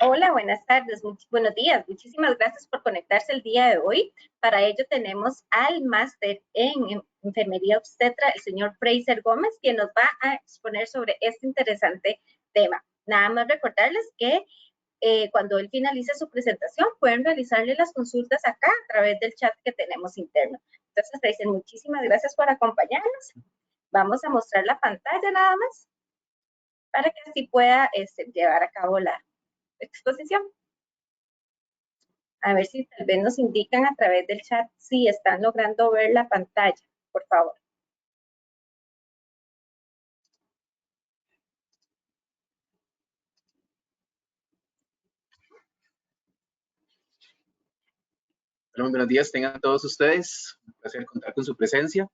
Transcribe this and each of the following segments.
Hola, buenas tardes, buenos días. Muchísimas gracias por conectarse el día de hoy. Para ello tenemos al máster en enfermería obstetra, el señor Fraser Gómez, quien nos va a exponer sobre este interesante tema. Nada más recordarles que cuando él finalice su presentación, pueden realizarle las consultas acá a través del chat que tenemos interno. Entonces, Fraser, muchísimas gracias por acompañarnos. Vamos a mostrar la pantalla nada más para que así pueda llevar a cabo la exposición. A ver si tal vez nos indican a través del chat si están logrando ver la pantalla, por favor. Bueno, buenos días, tengan todos ustedes. Un placer contar con su presencia.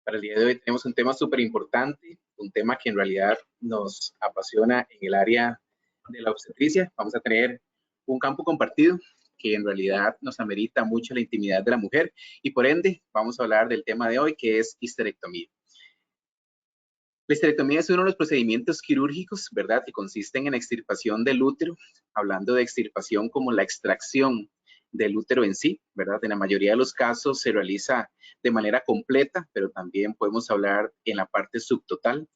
Para el día de hoy tenemos un tema súper importante, un tema que en realidad nos apasiona en el área de la obstetricia. Vamos a tener un campo compartido que en realidad nos amerita mucho la intimidad de la mujer y por ende vamos a hablar del tema de hoy, que es histerectomía. La histerectomía es uno de los procedimientos quirúrgicos, ¿verdad?, que consisten en la extirpación del útero, hablando de extirpación como la extracción del útero en sí, ¿verdad? En la mayoría de los casos se realiza de manera completa, pero también podemos hablar en la parte subtotal.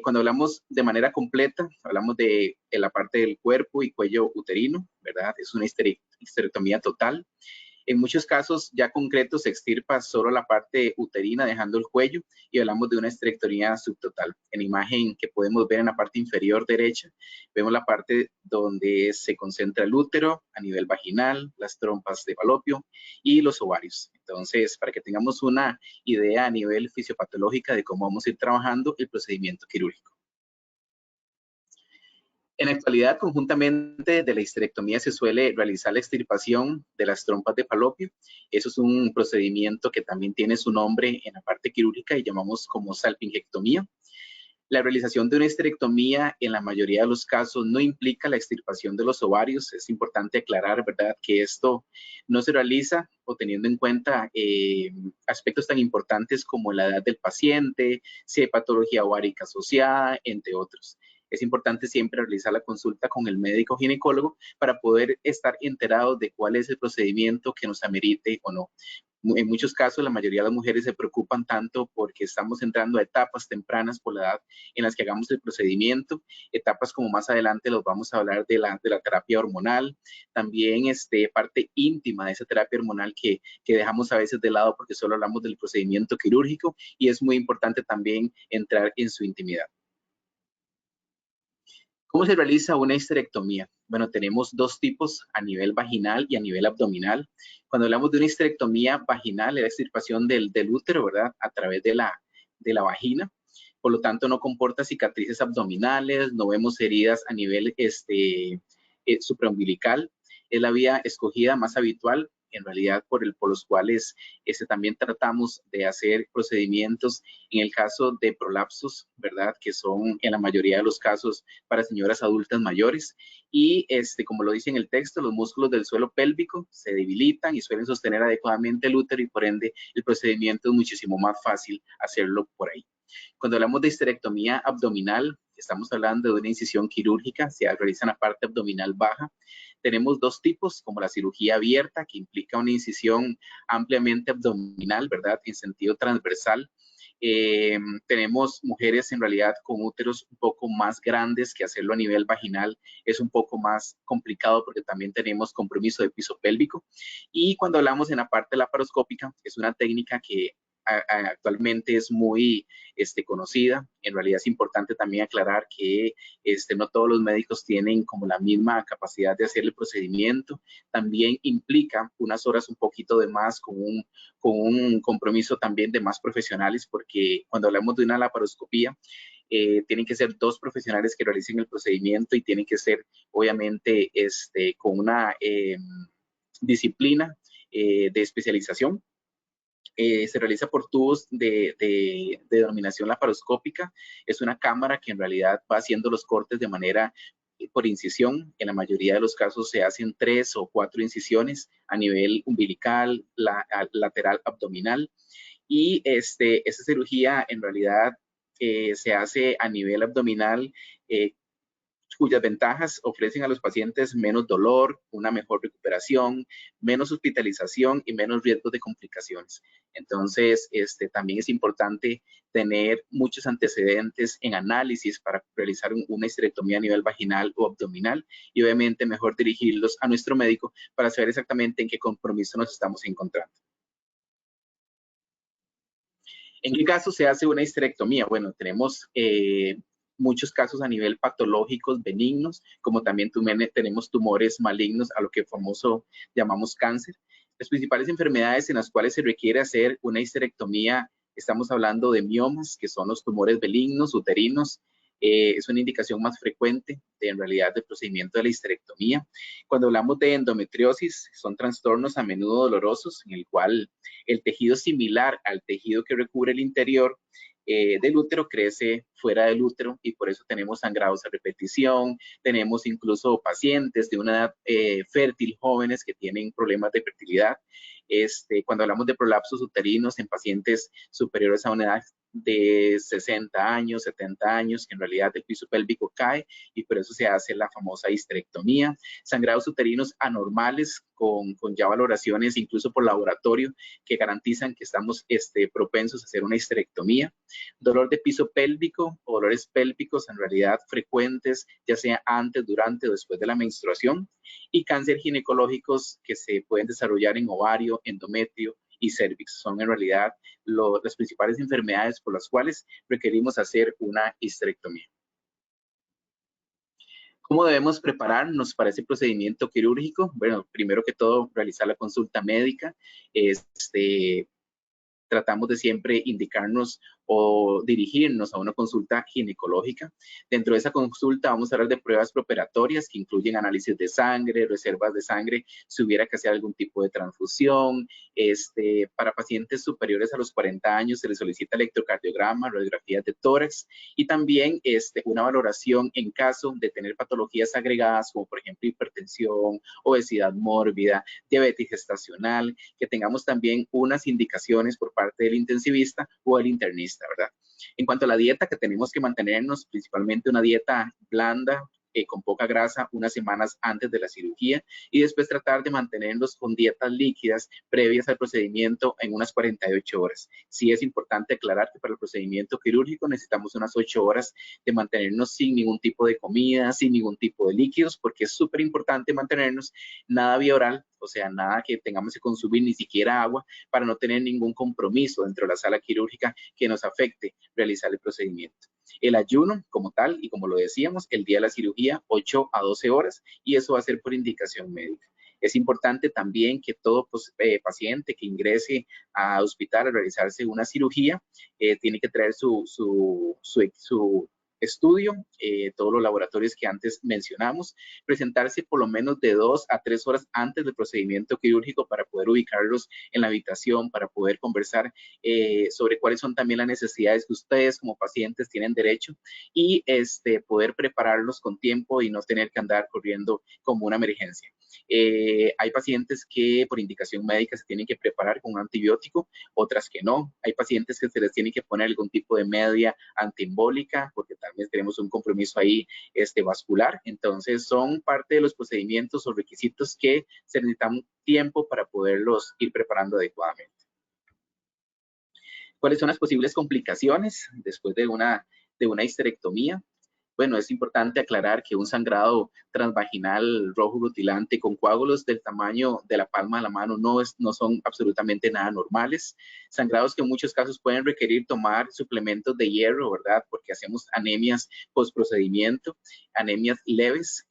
Cuando hablamos de manera completa, hablamos de la parte del cuerpo y cuello uterino, ¿verdad? Es una histerectomía total. En muchos casos ya concretos se extirpa solo la parte uterina dejando el cuello y hablamos de una histerectomía subtotal. En la imagen que podemos ver en la parte inferior derecha, vemos la parte donde se concentra el útero a nivel vaginal, las trompas de falopio y los ovarios. Entonces, para que tengamos una idea a nivel fisiopatológica de cómo vamos a ir trabajando el procedimiento quirúrgico. En la actualidad, conjuntamente de la histerectomía se suele realizar la extirpación de las trompas de falopio. Eso es un procedimiento que también tiene su nombre en la parte quirúrgica y llamamos como salpingectomía. La realización de una histerectomía en la mayoría de los casos no implica la extirpación de los ovarios. Es importante aclarar, ¿verdad?, que esto no se realiza o teniendo en cuenta aspectos tan importantes como la edad del paciente, si hay patología ovárica asociada, entre otros. Es importante siempre realizar la consulta con el médico ginecólogo para poder estar enterados de cuál es el procedimiento que nos amerite o no. En muchos casos, la mayoría de las mujeres se preocupan tanto porque estamos entrando a etapas tempranas por la edad en las que hagamos el procedimiento, etapas como más adelante los vamos a hablar de la terapia hormonal, también parte íntima de esa terapia hormonal que dejamos a veces de lado porque solo hablamos del procedimiento quirúrgico y es muy importante también entrar en su intimidad. ¿Cómo se realiza una histerectomía? Bueno, tenemos dos tipos a nivel vaginal y a nivel abdominal. Cuando hablamos de una histerectomía vaginal, es la extirpación del útero, ¿verdad?, a través de la vagina. Por lo tanto, no comporta cicatrices abdominales, no vemos heridas a nivel supraumbilical. Es la vía escogida más habitual, en realidad, por los cuales también tratamos de hacer procedimientos en el caso de prolapsos, ¿verdad?, que son en la mayoría de los casos para señoras adultas mayores. Y como lo dice en el texto, los músculos del suelo pélvico se debilitan y suelen sostener adecuadamente el útero y por ende el procedimiento es muchísimo más fácil hacerlo por ahí. Cuando hablamos de histerectomía abdominal, estamos hablando de una incisión quirúrgica, se realiza en la parte abdominal baja. Tenemos dos tipos, como la cirugía abierta, que implica una incisión ampliamente abdominal, ¿verdad?, en sentido transversal. Tenemos mujeres en realidad con úteros un poco más grandes, que hacerlo a nivel vaginal es un poco más complicado porque también tenemos compromiso de piso pélvico. Y cuando hablamos en la parte laparoscópica, es una técnica que actualmente es muy conocida. En realidad es importante también aclarar que no todos los médicos tienen como la misma capacidad de hacer el procedimiento. También implica unas horas un poquito de más con un compromiso también de más profesionales, porque cuando hablamos de una laparoscopía, tienen que ser dos profesionales que realicen el procedimiento y tienen que ser obviamente con una disciplina de especialización. Se realiza por tubos de denominación laparoscópica. Es una cámara que en realidad va haciendo los cortes de manera por incisión. En la mayoría de los casos se hacen 3 o 4 incisiones a nivel umbilical, lateral, abdominal. Y esta cirugía en realidad se hace a nivel abdominal cuyas ventajas ofrecen a los pacientes menos dolor, una mejor recuperación, menos hospitalización y menos riesgos de complicaciones. Entonces, también es importante tener muchos antecedentes en análisis para realizar una histerectomía a nivel vaginal o abdominal y obviamente mejor dirigirlos a nuestro médico para saber exactamente en qué compromiso nos estamos encontrando. ¿En qué caso se hace una histerectomía? Bueno, tenemos muchos casos a nivel patológicos benignos, como también tenemos tumores malignos, a lo que famoso llamamos cáncer. Las principales enfermedades en las cuales se requiere hacer una histerectomía, estamos hablando de miomas, que son los tumores benignos, uterinos. Es una indicación más frecuente en realidad del procedimiento de la histerectomía. Cuando hablamos de endometriosis, son trastornos a menudo dolorosos en el cual el tejido similar al tejido que recubre el interior del útero crece fuera del útero y por eso tenemos sangrados a repetición, tenemos incluso pacientes de una edad fértil, jóvenes que tienen problemas de fertilidad. Cuando hablamos de prolapsos uterinos en pacientes superiores a una edad de 60 años, 70 años, que en realidad el piso pélvico cae y por eso se hace la famosa histerectomía. Sangrados uterinos anormales con ya valoraciones incluso por laboratorio que garantizan que estamos propensos a hacer una histerectomía. Dolor de piso pélvico o dolores pélvicos en realidad frecuentes, ya sea antes, durante o después de la menstruación. Y cáncer ginecológicos que se pueden desarrollar en ovario, endometrio y cervix. Son en realidad las principales enfermedades por las cuales requerimos hacer una histerectomía. ¿Cómo debemos prepararnos para ese procedimiento quirúrgico? Bueno, primero que todo, realizar la consulta médica. Tratamos de siempre indicarnos o dirigirnos a una consulta ginecológica. Dentro de esa consulta vamos a hablar de pruebas preoperatorias que incluyen análisis de sangre, reservas de sangre, si hubiera que hacer algún tipo de transfusión. Para pacientes superiores a los 40 años se les solicita electrocardiograma, radiografías de tórax y también una valoración en caso de tener patologías agregadas como por ejemplo hipertensión, obesidad mórbida, diabetes gestacional, que tengamos también unas indicaciones por parte del intensivista o el internista, ¿verdad? En cuanto a la dieta, que tenemos que mantenernos principalmente una dieta blanda, con poca grasa unas semanas antes de la cirugía y después tratar de mantenernos con dietas líquidas previas al procedimiento en unas 48 horas. Sí es importante aclarar que para el procedimiento quirúrgico necesitamos unas 8 horas de mantenernos sin ningún tipo de comida, sin ningún tipo de líquidos, porque es súper importante mantenernos nada vía oral, o sea, nada que tengamos que consumir, ni siquiera agua, para no tener ningún compromiso dentro de la sala quirúrgica que nos afecte realizar el procedimiento. El ayuno como tal, y como lo decíamos, el día de la cirugía, 8 a 12 horas, y eso va a ser por indicación médica. Es importante también que todo paciente que ingrese a hospital a realizarse una cirugía tiene que traer su estudio, todos los laboratorios que antes mencionamos, presentarse por lo menos de 2 a 3 horas antes del procedimiento quirúrgico para poder ubicarlos en la habitación, para poder conversar sobre cuáles son también las necesidades que ustedes como pacientes tienen derecho y poder prepararlos con tiempo y no tener que andar corriendo como una emergencia. Hay pacientes que por indicación médica se tienen que preparar con un antibiótico, otras que no. Hay pacientes que se les tiene que poner algún tipo de media antiembólica porque también tenemos un compromiso ahí vascular. Entonces son parte de los procedimientos o requisitos que se necesitan tiempo para poderlos ir preparando adecuadamente. ¿Cuáles son las posibles complicaciones después de una histerectomía? Bueno, es importante aclarar que un sangrado transvaginal rojo rutilante con coágulos del tamaño de la palma de la mano no son absolutamente nada normales. Sangrados que en muchos casos pueden requerir tomar suplementos de hierro, ¿verdad? Porque hacemos anemias post procedimiento, anemias leves.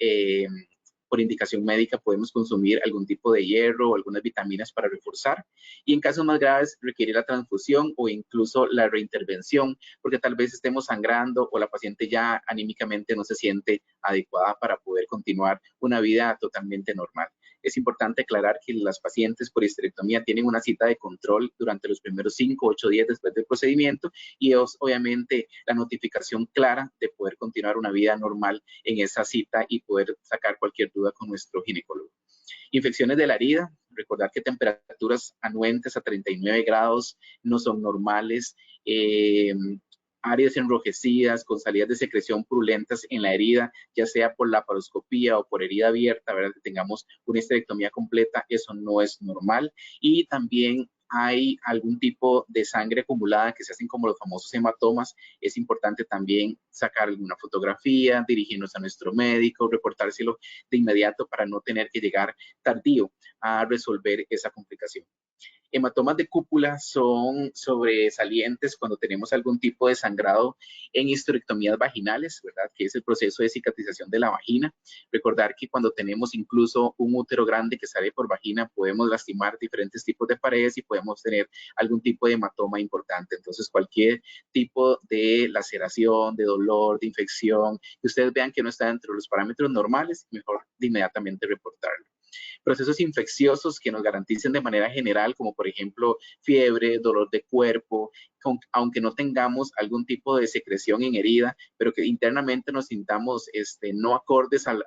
Por indicación médica podemos consumir algún tipo de hierro o algunas vitaminas para reforzar y en casos más graves requiere la transfusión o incluso la reintervención porque tal vez estemos sangrando o la paciente ya anímicamente no se siente adecuada para poder continuar una vida totalmente normal. Es importante aclarar que las pacientes por histerectomía tienen una cita de control durante los primeros 5 o 8 días después del procedimiento y es obviamente la notificación clara de poder continuar una vida normal en esa cita y poder sacar cualquier duda con nuestro ginecólogo. Infecciones de la herida, recordar que temperaturas anuentes a 39 grados no son normales. áreas enrojecidas, con salidas de secreción purulentas en la herida, ya sea por laparoscopía o por herida abierta, ¿verdad? Que tengamos una histerectomía completa, eso no es normal. Y también hay algún tipo de sangre acumulada que se hacen como los famosos hematomas, es importante también sacar alguna fotografía, dirigirnos a nuestro médico, reportárselo de inmediato para no tener que llegar tardío a resolver esa complicación. Hematomas de cúpula son sobresalientes cuando tenemos algún tipo de sangrado en histerectomías vaginales, ¿verdad? Que es el proceso de cicatrización de la vagina. Recordar que cuando tenemos incluso un útero grande que sale por vagina, podemos lastimar diferentes tipos de paredes y podemos tener algún tipo de hematoma importante. Entonces, cualquier tipo de laceración, de dolor, de infección, que ustedes vean que no está dentro de los parámetros normales, mejor de inmediatamente reportarlo. Procesos infecciosos que nos garanticen de manera general, como por ejemplo fiebre, dolor de cuerpo, aunque no tengamos algún tipo de secreción en herida, pero que internamente nos sintamos no acordes al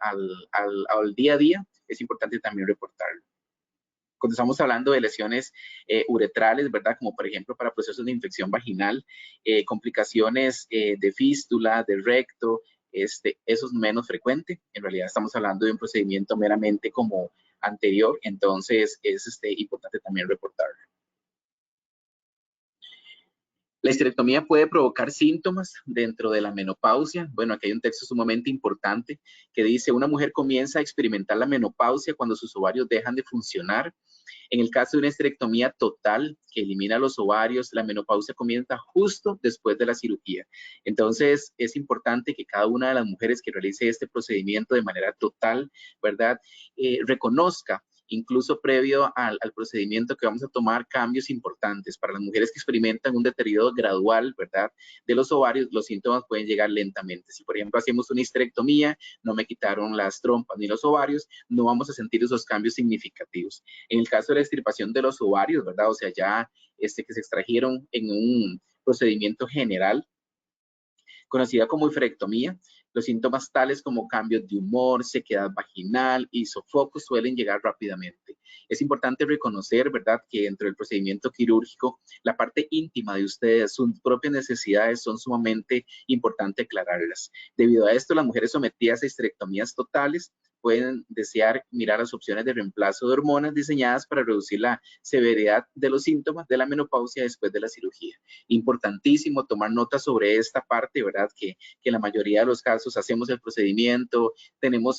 día a día, es importante también reportarlo. Cuando estamos hablando de lesiones uretrales, ¿verdad? Como por ejemplo para procesos de infección vaginal, complicaciones de fístula, de recto, eso es menos frecuente. En realidad estamos hablando de un procedimiento meramente como anterior, entonces es importante también reportarlo. La histerectomía puede provocar síntomas dentro de la menopausia. Bueno, aquí hay un texto sumamente importante que dice, una mujer comienza a experimentar la menopausia cuando sus ovarios dejan de funcionar. En el caso de una histerectomía total que elimina los ovarios, la menopausia comienza justo después de la cirugía. Entonces, es importante que cada una de las mujeres que realice este procedimiento de manera total, ¿verdad? Reconozca, incluso previo al procedimiento, que vamos a tomar cambios importantes. Para las mujeres que experimentan un deterioro gradual, ¿verdad? De los ovarios, los síntomas pueden llegar lentamente. Si, por ejemplo, hacemos una histerectomía, no me quitaron las trompas ni los ovarios, no vamos a sentir esos cambios significativos. En el caso de la extirpación de los ovarios, ¿verdad? O sea, ya que se extrajeron en un procedimiento general, conocida como histerectomía, los síntomas tales como cambios de humor, sequedad vaginal y sofocos suelen llegar rápidamente. Es importante reconocer, ¿verdad?, que dentro del procedimiento quirúrgico, la parte íntima de ustedes, sus propias necesidades son sumamente importantes aclararlas. Debido a esto, las mujeres sometidas a histerectomías totales pueden desear mirar las opciones de reemplazo de hormonas diseñadas para reducir la severidad de los síntomas de la menopausia después de la cirugía. Importantísimo tomar nota sobre esta parte, ¿verdad? Que en la mayoría de los casos hacemos el procedimiento, tenemos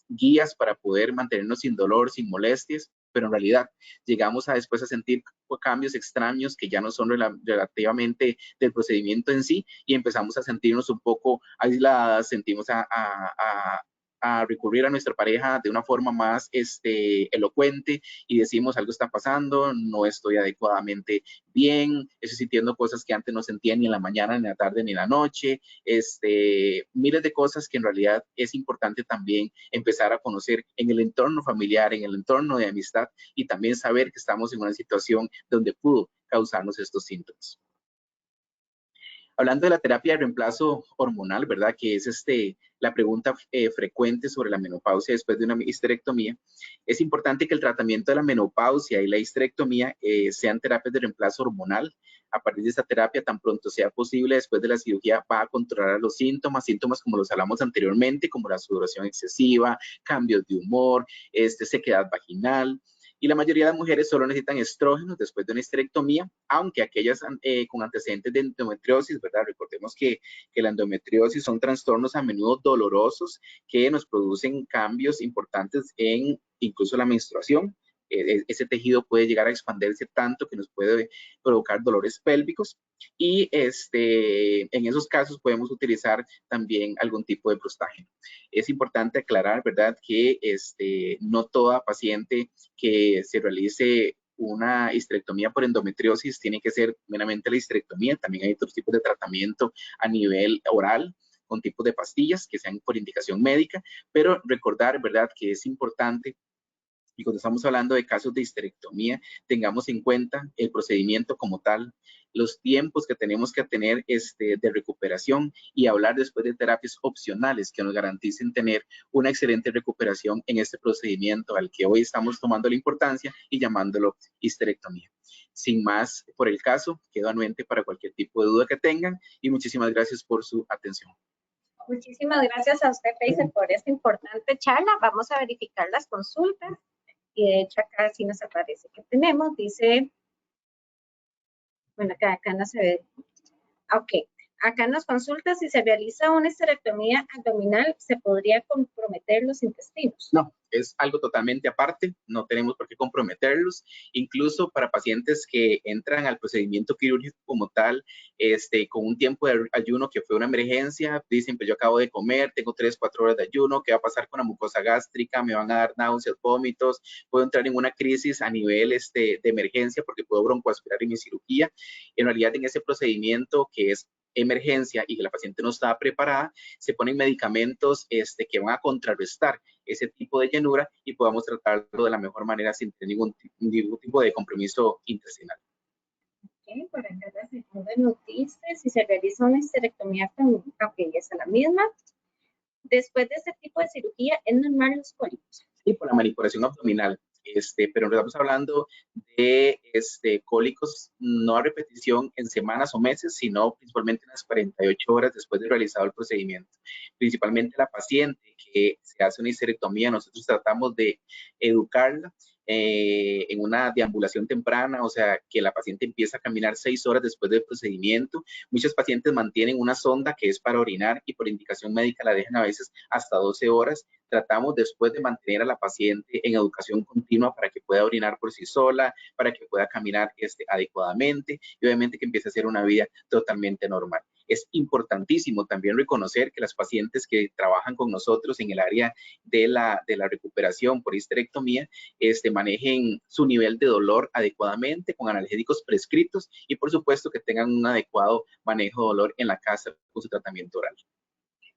guías para poder mantenernos sin dolor, sin molestias, pero en realidad llegamos a después a sentir cambios extraños que ya no son relativamente del procedimiento en sí y empezamos a sentirnos un poco aisladas, sentimos a recurrir a nuestra pareja de una forma más elocuente y decimos algo está pasando, no estoy adecuadamente bien, estoy sintiendo cosas que antes no sentía ni en la mañana, ni en la tarde, ni en la noche, miles de cosas que en realidad es importante también empezar a conocer en el entorno familiar, en el entorno de amistad y también saber que estamos en una situación donde pudo causarnos estos síntomas. Hablando de la terapia de reemplazo hormonal, ¿verdad? Que es la pregunta frecuente sobre la menopausia después de una histerectomía. Es importante que el tratamiento de la menopausia y la histerectomía sean terapias de reemplazo hormonal. A partir de esta terapia, tan pronto sea posible, después de la cirugía, va a controlar los síntomas como los hablamos anteriormente, como la sudoración excesiva, cambios de humor, sequedad vaginal. Y la mayoría de las mujeres solo necesitan estrógenos después de una histerectomía, aunque aquellas con antecedentes de endometriosis, ¿verdad? Recordemos que la endometriosis son trastornos a menudo dolorosos que nos producen cambios importantes en incluso la menstruación. Ese tejido puede llegar a expandirse tanto que nos puede provocar dolores pélvicos y en esos casos podemos utilizar también algún tipo de prostágeno. Es importante aclarar, ¿verdad?, que no toda paciente que se realice una histerectomía por endometriosis tiene que ser meramente la histerectomía. También hay otros tipos de tratamiento a nivel oral con tipos de pastillas que sean por indicación médica, pero recordar, ¿verdad?, que es importante. Y cuando estamos hablando de casos de histerectomía, tengamos en cuenta el procedimiento como tal, los tiempos que tenemos que tener de recuperación y hablar después de terapias opcionales que nos garanticen tener una excelente recuperación en este procedimiento al que hoy estamos tomando la importancia y llamándolo histerectomía. Sin más por el caso, quedo anuente para cualquier tipo de duda que tengan y muchísimas gracias por su atención. Muchísimas gracias a usted, Fraser, por esta importante charla. Vamos a verificar las consultas y de hecho acá sí nos aparece que tenemos, dice, bueno, acá no se ve. Ok, acá nos consulta si se realiza una histerectomía abdominal, ¿se podría comprometer los intestinos? No, es algo totalmente aparte, no tenemos por qué comprometerlos. Incluso para pacientes que entran al procedimiento quirúrgico como tal, con un tiempo de ayuno que fue una emergencia, dicen, pues yo acabo de comer, tengo 3, 4 horas de ayuno, ¿qué va a pasar con la mucosa gástrica? Me van a dar náuseas, vómitos, puedo entrar en una crisis a nivel de emergencia porque puedo broncoaspirar en mi cirugía. En realidad, en ese procedimiento que es emergencia y que la paciente no estaba preparada, se ponen medicamentos que van a contrarrestar ese tipo de llenura y podamos tratarlo de la mejor manera sin tener ningún tipo de compromiso intestinal. Ok, por acá la segunda nos dice si se realiza una histerectomía ok, esa es la misma. Después de este tipo de cirugía, ¿es normal los cólicos? Sí, por la manipulación abdominal. Pero estamos hablando de cólicos no a repetición en semanas o meses, sino principalmente en las 48 horas después de realizado el procedimiento. Principalmente la paciente que se hace una histerectomía, nosotros tratamos de educarla en una deambulación temprana, o sea, que la paciente empieza a caminar 6 horas después del procedimiento. Muchos pacientes mantienen una sonda que es para orinar y por indicación médica la dejan a veces hasta 12 horas. Tratamos después de mantener a la paciente en educación continua para que pueda orinar por sí sola, para que pueda caminar adecuadamente y obviamente que empiece a hacer una vida totalmente normal. Es importantísimo también reconocer que las pacientes que trabajan con nosotros en el área de la recuperación por histerectomía manejen su nivel de dolor adecuadamente con analgésicos prescritos y por supuesto que tengan un adecuado manejo de dolor en la casa con su tratamiento oral.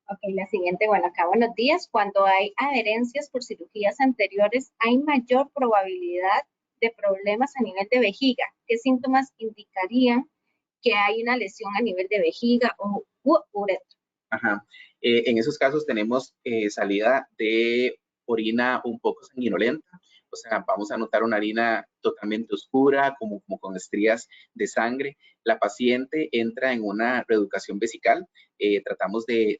Ok, la siguiente, bueno, acá buenos días. Cuando hay adherencias por cirugías anteriores, ¿hay mayor probabilidad de problemas a nivel de vejiga? ¿Qué síntomas indicarían que hay una lesión a nivel de vejiga o uretra? Ajá. En esos casos tenemos salida de orina un poco sanguinolenta, o sea, vamos a notar una orina totalmente oscura, como con estrías de sangre. La paciente entra en una reeducación vesical. Tratamos de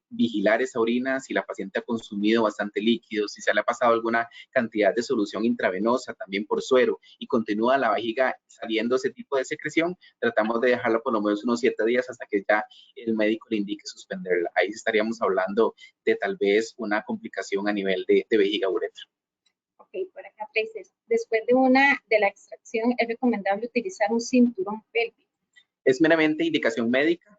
vigilar esa orina, si la paciente ha consumido bastante líquido, si se le ha pasado alguna cantidad de solución intravenosa, también por suero, y continúa la vejiga saliendo ese tipo de secreción, tratamos de dejarla por lo menos unos 7 días hasta que ya el médico le indique suspenderla. Ahí estaríamos hablando de tal vez una complicación a nivel de vejiga uretra. Ok, por acá, Traces. Después de la extracción, ¿es recomendable utilizar un cinturón pélvico? Es meramente indicación médica.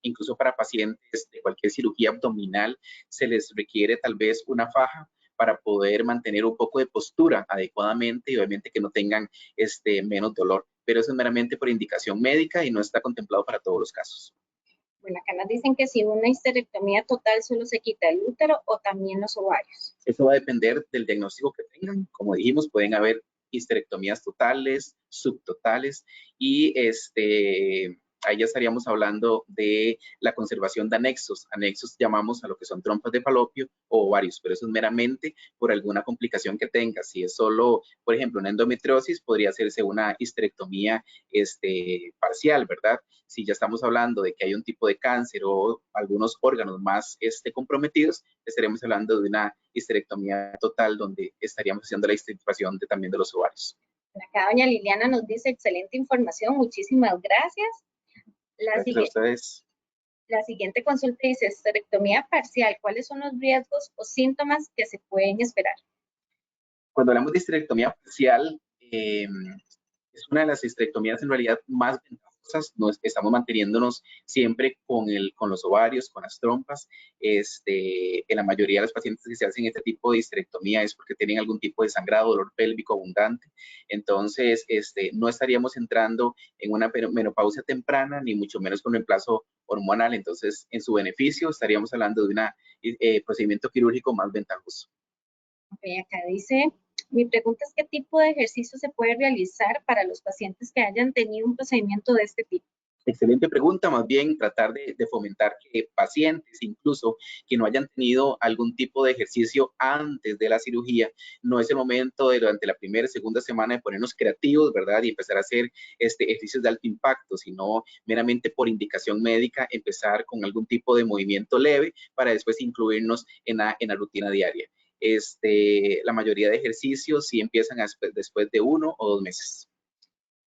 Incluso para pacientes de cualquier cirugía abdominal se les requiere tal vez una faja para poder mantener un poco de postura adecuadamente y obviamente que no tengan menos dolor. Pero eso es meramente por indicación médica y no está contemplado para todos los casos. Bueno, acá nos dicen que si una histerectomía total solo se quita el útero o también los ovarios. Eso va a depender del diagnóstico que tengan. Como dijimos, pueden haber histerectomías totales, subtotales y ahí ya estaríamos hablando de la conservación de anexos. Anexos llamamos a lo que son trompas de falopio o ovarios, pero eso es meramente por alguna complicación que tenga. Si es solo, por ejemplo, una endometriosis, podría hacerse una histerectomía parcial, ¿verdad? Si ya estamos hablando de que hay un tipo de cáncer o algunos órganos más comprometidos, estaremos hablando de una histerectomía total donde estaríamos haciendo la extirpación también de los ovarios. Acá doña Liliana nos dice excelente información, muchísimas gracias. Gracias a ustedes. La siguiente consulta dice histerectomía parcial, ¿cuáles son los riesgos o síntomas que se pueden esperar? Cuando hablamos de histerectomía parcial, es una de las histerectomías en realidad más ventajosas. Estamos manteniéndonos siempre con los ovarios, con las trompas. En la mayoría de los pacientes que se hacen este tipo de histerectomía es porque tienen algún tipo de sangrado, dolor pélvico abundante. Entonces, no estaríamos entrando en una menopausia temprana, ni mucho menos con reemplazo hormonal. Entonces, en su beneficio, estaríamos hablando de un procedimiento quirúrgico más ventajoso. Ok, acá dice, mi pregunta es qué tipo de ejercicio se puede realizar para los pacientes que hayan tenido un procedimiento de este tipo. Excelente pregunta, más bien tratar de fomentar que pacientes, incluso que no hayan tenido algún tipo de ejercicio antes de la cirugía, no es el momento de durante la primera, segunda semana de ponernos creativos, ¿verdad? Y empezar a hacer ejercicios de alto impacto, sino meramente por indicación médica, empezar con algún tipo de movimiento leve para después incluirnos en la rutina diaria. La mayoría de ejercicios sí empiezan después de 1 o 2 meses.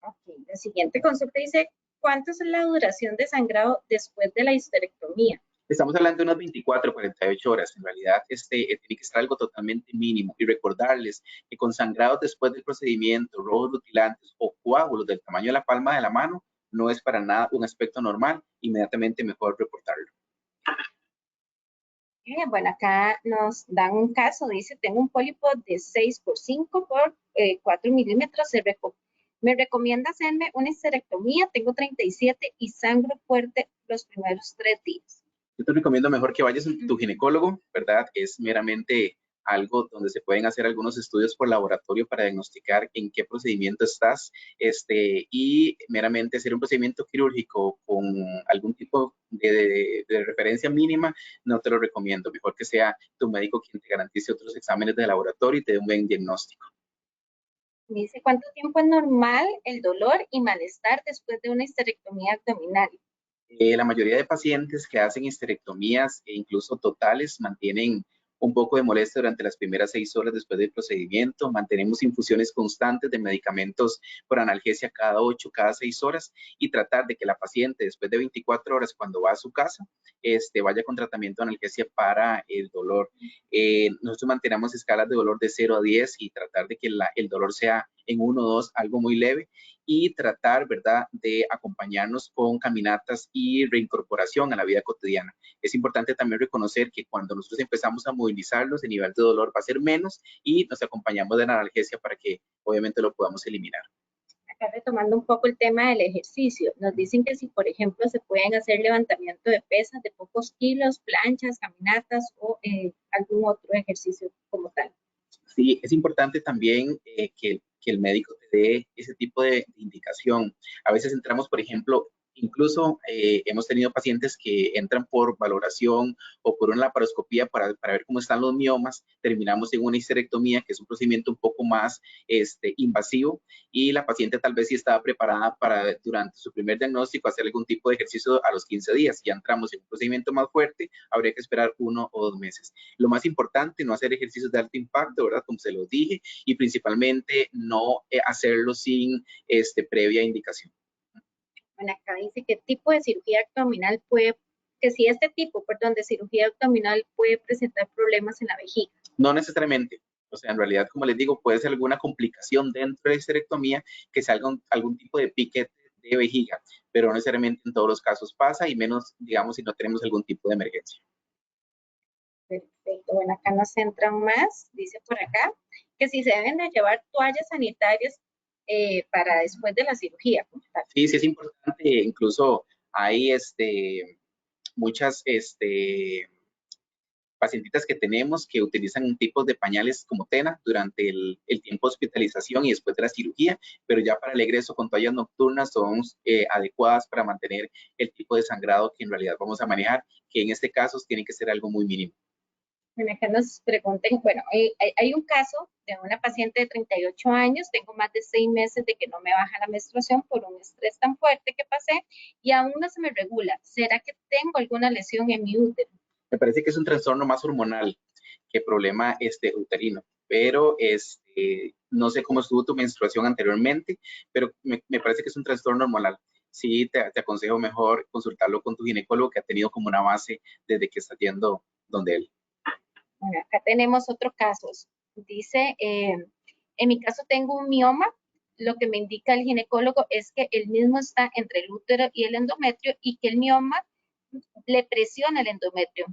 Ok, la siguiente consulta dice, ¿cuánto es la duración de sangrado después de la histerectomía? Estamos hablando de unas 24, 48 horas. En realidad, tiene que estar algo totalmente mínimo. Y recordarles que con sangrados después del procedimiento, rojos rutilantes o coágulos del tamaño de la palma de la mano, no es para nada un aspecto normal. Inmediatamente mejor reportarlo. Bueno, acá nos dan un caso, dice, tengo un pólipo de 6 por 5 por 4 milímetros, me recomienda hacerme una histerectomía, tengo 37 y sangro fuerte los primeros 3 días. Yo te recomiendo mejor que vayas a tu ginecólogo, ¿verdad? Es meramente algo donde se pueden hacer algunos estudios por laboratorio para diagnosticar en qué procedimiento estás, y meramente hacer un procedimiento quirúrgico con algún tipo de referencia mínima, no te lo recomiendo. Mejor que sea tu médico quien te garantice otros exámenes de laboratorio y te dé un buen diagnóstico. Dice, ¿cuánto tiempo es normal el dolor y malestar después de una histerectomía abdominal? La mayoría de pacientes que hacen histerectomías e incluso totales mantienen un poco de molestia durante las primeras 6 horas después del procedimiento. Mantenemos infusiones constantes de medicamentos por analgesia cada 8, cada 6 horas y tratar de que la paciente después de 24 horas cuando va a su casa vaya con tratamiento de analgesia para el dolor. Nosotros mantenemos escalas de dolor de 0 a 10 y tratar de que el dolor sea en 1 o 2, algo muy leve, y tratar, ¿verdad?, de acompañarnos con caminatas y reincorporación a la vida cotidiana. Es importante también reconocer que cuando nosotros empezamos a movilizarlos, el nivel de dolor va a ser menos y nos acompañamos de la analgesia para que obviamente lo podamos eliminar. Acá retomando un poco el tema del ejercicio, nos dicen que si, por ejemplo, se pueden hacer levantamiento de pesas de pocos kilos, planchas, caminatas o algún otro ejercicio como tal. Sí, es importante también que el médico te dé ese tipo de indicación. A veces entramos, por ejemplo, incluso hemos tenido pacientes que entran por valoración o por una laparoscopía para ver cómo están los miomas. Terminamos en una histerectomía, que es un procedimiento un poco más invasivo, y la paciente tal vez sí estaba preparada para durante su primer diagnóstico hacer algún tipo de ejercicio a los 15 días. Ya entramos en un procedimiento más fuerte, habría que esperar 1 o 2 meses. Lo más importante, no hacer ejercicios de alto impacto, ¿verdad? Como se los dije, y principalmente no hacerlo sin previa indicación. Bueno, acá dice qué tipo de cirugía abdominal puede, que si este tipo, perdón, de cirugía abdominal puede presentar problemas en la vejiga. No necesariamente. O sea, en realidad, como les digo, puede ser alguna complicación dentro de la histerectomía que salga algún tipo de piquete de vejiga, pero no necesariamente en todos los casos pasa, y menos, digamos, si no tenemos algún tipo de emergencia. Perfecto. Bueno, acá nos centran más, dice por acá, que si se deben de llevar toallas sanitarias para después de la cirugía. Sí, sí es importante. Incluso hay muchas pacientitas que tenemos que utilizan tipos de pañales como tena durante el tiempo de hospitalización y después de la cirugía, pero ya para el egreso con toallas nocturnas son adecuadas para mantener el tipo de sangrado que en realidad vamos a manejar, que en este caso tiene que ser algo muy mínimo. Bueno, acá nos pregunten, bueno, hay un caso de una paciente de 38 años, tengo más de 6 meses de que no me baja la menstruación por un estrés tan fuerte que pasé y aún no se me regula. ¿Será que tengo alguna lesión en mi útero? Me parece que es un trastorno más hormonal que problema uterino, pero no sé cómo estuvo tu menstruación anteriormente, pero me parece que es un trastorno hormonal. Sí, te aconsejo mejor consultarlo con tu ginecólogo, que ha tenido como una base desde que está yendo donde él. Bueno, acá tenemos otro caso. Dice, en mi caso tengo un mioma, lo que me indica el ginecólogo es que el mismo está entre el útero y el endometrio y que el mioma le presiona el endometrio,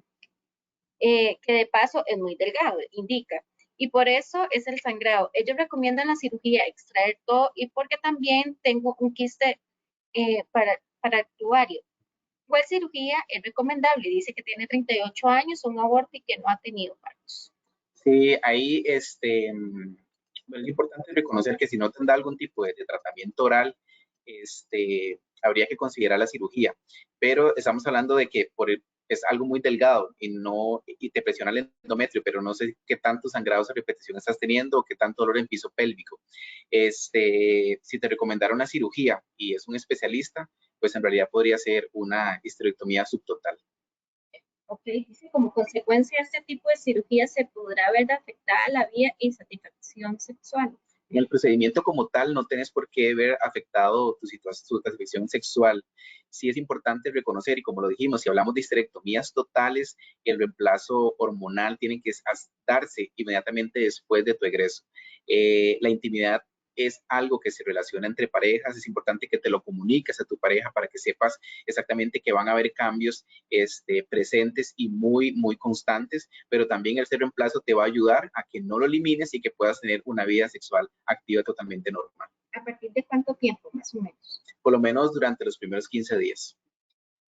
que de paso es muy delgado, indica. Y por eso es el sangrado. Ellos recomiendan la cirugía, extraer todo y porque también tengo un quiste para el tubario. ¿Cuál cirugía es recomendable? Dice que tiene 38 años, un aborto y que no ha tenido partos. Sí, ahí es importante reconocer que si no te da algún tipo de tratamiento oral, habría que considerar la cirugía. Pero estamos hablando de que es algo muy delgado y te presiona el endometrio, pero no sé qué tantos sangrados a repetición estás teniendo o qué tanto dolor en piso pélvico. Si te recomendara una cirugía y es un especialista, pues en realidad podría ser una histerectomía subtotal. Ok, dice, como consecuencia de este tipo de cirugía se podrá ver afectada la vía y satisfacción sexual. En el procedimiento como tal no tienes por qué ver afectado tu satisfacción sexual. Sí es importante reconocer, y como lo dijimos, si hablamos de histerectomías totales, el reemplazo hormonal tiene que darse inmediatamente después de tu egreso. La intimidad es algo que se relaciona entre parejas, es importante que te lo comuniques a tu pareja para que sepas exactamente que van a haber cambios presentes y muy, muy constantes, pero también el reemplazo te va a ayudar a que no lo elimines y que puedas tener una vida sexual activa totalmente normal. ¿A partir de cuánto tiempo, más o menos? Por lo menos durante los primeros 15 días.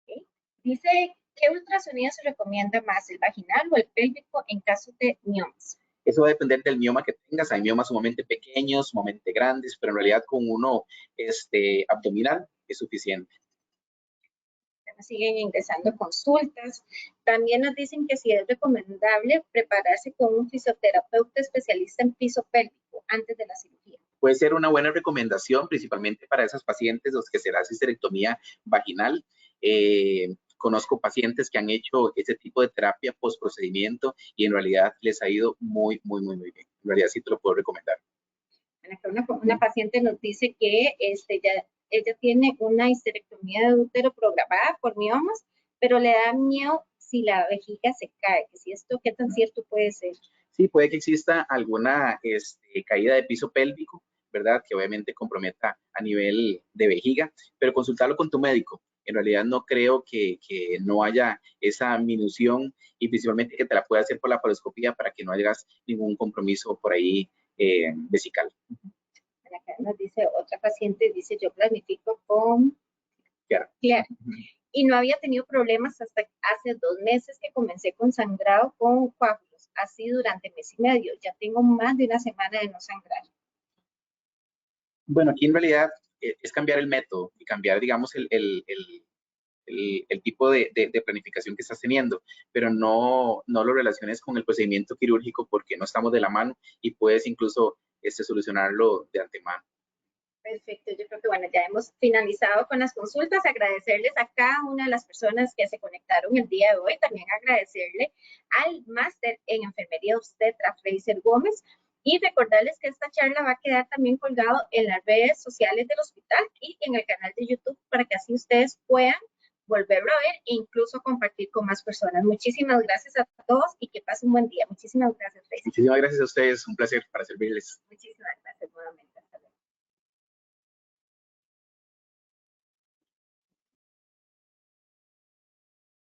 Okay. Dice, ¿qué ultrasonido se recomienda más, el vaginal o el pélvico en caso de miomas? Eso va a depender del mioma que tengas. Hay miomas sumamente pequeños, sumamente grandes, pero en realidad con uno abdominal es suficiente. Nos siguen ingresando consultas. También nos dicen que si es recomendable prepararse con un fisioterapeuta especialista en piso pélvico antes de la cirugía. Puede ser una buena recomendación, principalmente para esas pacientes los que se da histerectomía vaginal. Conozco pacientes que han hecho ese tipo de terapia post procedimiento y en realidad les ha ido muy, muy, muy, muy bien. En realidad sí te lo puedo recomendar. Una paciente nos dice que ella tiene una histerectomía de útero programada por miomas, pero le da miedo si la vejiga se cae, que si esto, ¿qué tan cierto puede ser? Sí, puede que exista alguna caída de piso pélvico, ¿verdad? Que obviamente comprometa a nivel de vejiga, pero consultarlo con tu médico. En realidad no creo que no haya esa minución y principalmente que te la pueda hacer por la laparoscopía para que no hagas ningún compromiso por ahí vesical. Acá nos dice otra paciente, dice, yo planifico con Clara. Y no había tenido problemas hasta hace 2 meses que comencé con sangrado con coágulos, así durante mes y medio. Ya tengo más de una semana de no sangrar. Bueno, aquí en realidad es cambiar el método y cambiar, digamos, el tipo de planificación que estás teniendo, pero no lo relaciones con el procedimiento quirúrgico porque no estamos de la mano y puedes incluso solucionarlo de antemano. Perfecto, yo creo que bueno, ya hemos finalizado con las consultas, agradecerles a cada una de las personas que se conectaron el día de hoy, también agradecerle al máster en enfermería obstetra Fraser Gómez y recordarles que esta charla va a quedar también colgado en las redes sociales del hospital y en el canal de YouTube para que así ustedes puedan volverlo a ver e incluso compartir con más personas. Muchísimas gracias a todos y que pasen un buen día. Muchísimas gracias, Fraser. Muchísimas gracias a ustedes, un placer para servirles. Muchísimas gracias nuevamente.